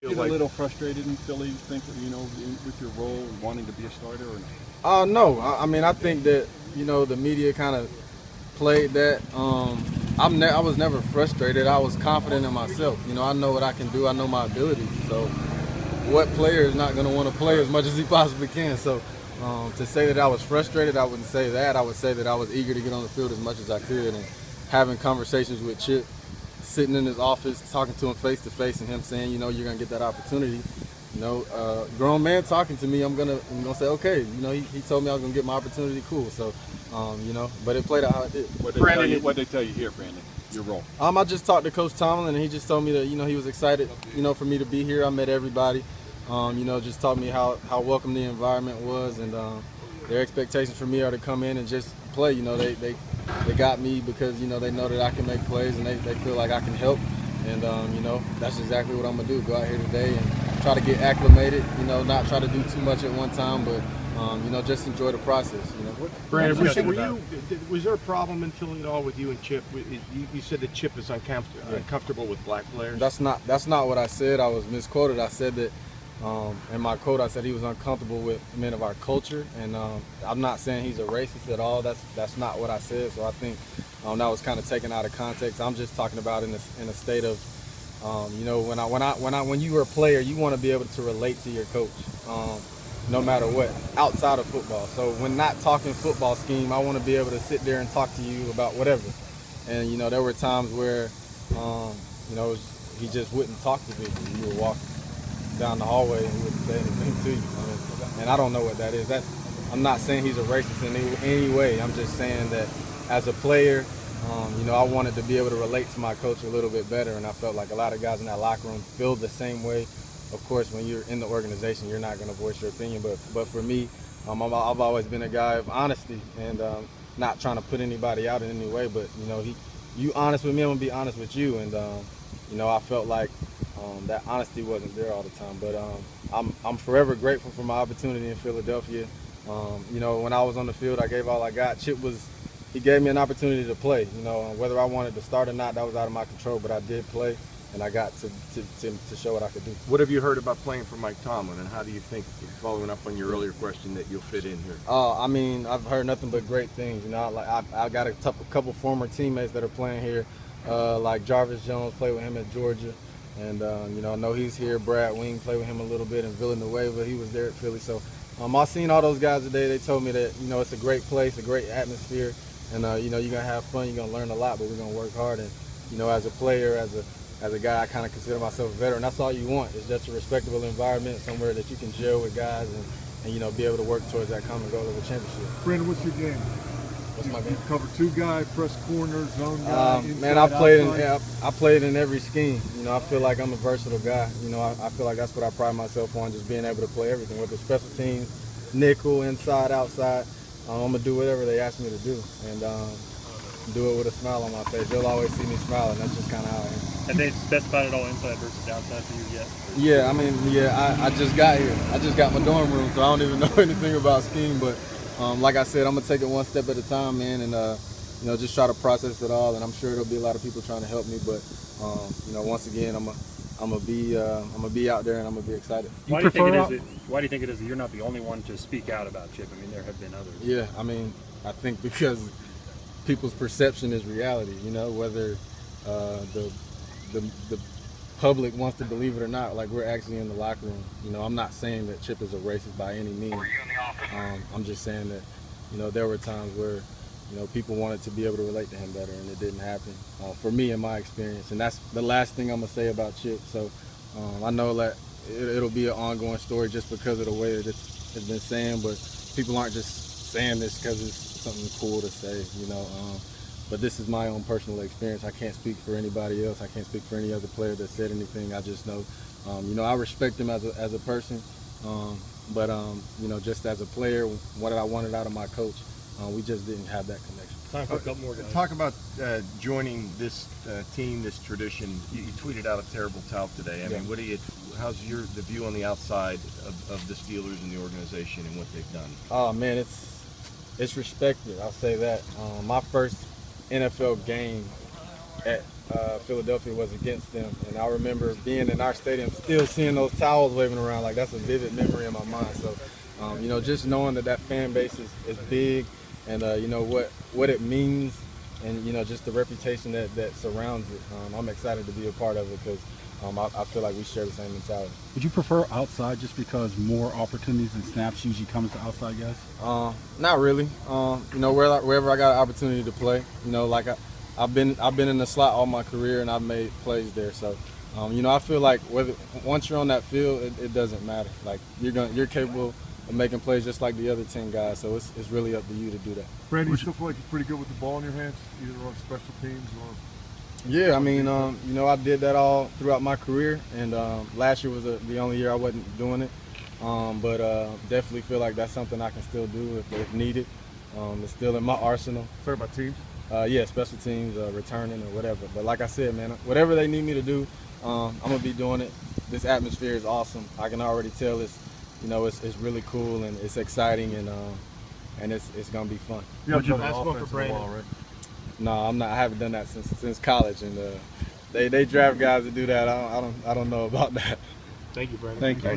Get a little frustrated in Philly, think with your role and wanting to be a starter, or no. I mean, I think that the media kind of played that. I was never frustrated. I was confident in myself. I know what I can do. I know my abilities. So, what player is not going to want to play as much as he possibly can? So, to say that I was frustrated, I wouldn't say that. I would say that I was eager to get on the field as much as I could, and having conversations with Chip, sitting in his office, talking to him face to face, and him saying, you're gonna get that opportunity. Grown man talking to me, I'm gonna say, okay. He told me I was gonna get my opportunity. Cool. So, but it played out how it did. What did they tell you here, Brandon? Your role? I just talked to Coach Tomlin, and he just told me that he was excited, for me to be here. I met everybody. Just taught me how welcome the environment was, and their expectations for me are to come in and just play. They got me because they know that I can make plays, and they feel like I can help. And that's exactly what I'm gonna do. Go out here today and try to get acclimated. Not try to do too much at one time, but just enjoy the process. Brandon, was there a problem in Philly at all with you and Chip? You said that Chip is uncomfortable with black players. That's not what I said. I was misquoted. I said that. In my quote, I said he was uncomfortable with men of our culture, and I'm not saying he's a racist at all. That's not what I said. So I think that was kind of taken out of context. I'm just talking about in a state of, when you were a player, you want to be able to relate to your coach, no matter what, outside of football. So when not talking football scheme, I want to be able to sit there and talk to you about whatever. And there were times where, he just wouldn't talk to me. You were walking down the hallway and he wouldn't say anything to you. And I don't know what that is. I'm not saying he's a racist in any way. I'm just saying that as a player, I wanted to be able to relate to my coach a little bit better, and I felt like a lot of guys in that locker room feel the same way. Of course, when you're in the organization, you're not going to voice your opinion, but for me, I've always been a guy of honesty and not trying to put anybody out in any way. But you honest with me, I'm gonna be honest with you, and I felt like that honesty wasn't there all the time. But I'm forever grateful for my opportunity in Philadelphia. When I was on the field, I gave all I got. He gave me an opportunity to play. Whether I wanted to start or not, that was out of my control. But I did play, and I got to show what I could do. What have you heard about playing for Mike Tomlin, and how do you think, following up on your earlier question, that you'll fit in here? I've heard nothing but great things. I got a couple former teammates that are playing here, like Jarvis Jones, played with him at Georgia. And, I know he's here. Brad Wing played with him a little bit in Villanueva. He was there at Philly. So I've seen all those guys today. They told me that, it's a great place, a great atmosphere. And, you're going to have fun. You're going to learn a lot, but we're going to work hard. And, as a player, as a guy, I kind of consider myself a veteran. That's all you want. It's just a respectable environment, somewhere that you can gel with guys and be able to work towards that common goal of a championship. Brandon, what's your game? What's my game? Cover two guy, press corner, zone guy. Man, I played in every scheme. I feel like I'm a versatile guy. I feel like that's what I pride myself on, just being able to play everything, whether special teams, nickel, inside, outside. I'm gonna do whatever they ask me to do, and do it with a smile on my face. They'll always see me smiling. That's just kind of how I am. Have they specified it all inside versus downside for you yet? Yeah, I just got here. I just got my dorm room, so I don't even know anything about scheme, but. Like I said, I'm gonna take it one step at a time, man, and just try to process it all. And I'm sure there'll be a lot of people trying to help me, but once again, I'm gonna be out there and I'm gonna be excited. Why do you think it is that you're not the only one to speak out about Chip? I mean, there have been others. Yeah, I think because people's perception is reality. Whether the public wants to believe it or not, like we're actually in the locker room. I'm not saying that Chip is a racist by any means. I'm just saying that, there were times where, people wanted to be able to relate to him better, and it didn't happen for me in my experience. And that's the last thing I'm gonna say about Chip. So I know that it'll be an ongoing story just because of the way that it's been saying, but people aren't just saying this because it's something cool to say, But this is my own personal experience. I can't speak for anybody else. I can't speak for any other player that said anything. I just know, I respect him as a person. But just as a player, what I wanted out of my coach, we just didn't have that connection. Time for a couple more guys. Talk about joining this team, this tradition. You tweeted out a terrible tout today. I mean, how's the view on the outside of the Steelers and the organization and what they've done? Oh man, it's respected. I'll say that. My first NFL game Philadelphia was against them. And I remember being in our stadium, still seeing those towels waving around. Like, that's a vivid memory in my mind. So, you know, just knowing that fan base is big, and you know what it means, and you know just the reputation that surrounds it. I'm excited to be a part of it because I feel like we share the same mentality. Would you prefer outside just because more opportunities and snaps usually comes to outside guys? Not really. You know, wherever I got an opportunity to play, you know, like I've been in the slot all my career and I've made plays there. So, you know, I feel like once you're on that field, it doesn't matter. Like you're capable of making plays just like the other 10 guys. So it's really up to you to do that. Brandon, you still feel like you're pretty good with the ball in your hands, either on special teams or? Yeah, I mean, you know, I did that all throughout my career, and last year was the only year I wasn't doing it. But definitely feel like that's something I can still do if needed. It's still in my arsenal. Sorry about teams? Yeah, special teams, returning or whatever. But like I said, man, whatever they need me to do, I'm gonna be doing it. This atmosphere is awesome. I can already tell it's really cool and it's exciting, and it's gonna be fun. You haven't done last one offense for in a while, Brandon. right? No, I'm not. I haven't done that since college, and they draft guys to do that. I don't know about that. Thank you, Brandon. Thank you.